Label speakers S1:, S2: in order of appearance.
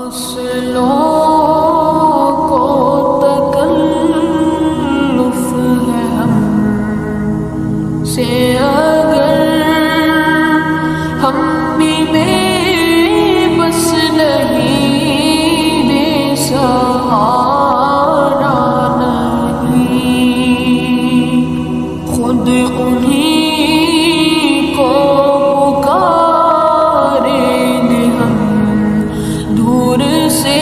S1: فاصلوں کو تکلف ہے ہم سے اگر ہم بھی بے بس نہیں بے سہارا نہیں خود انہیں کو پکاریں گے ہم دور سے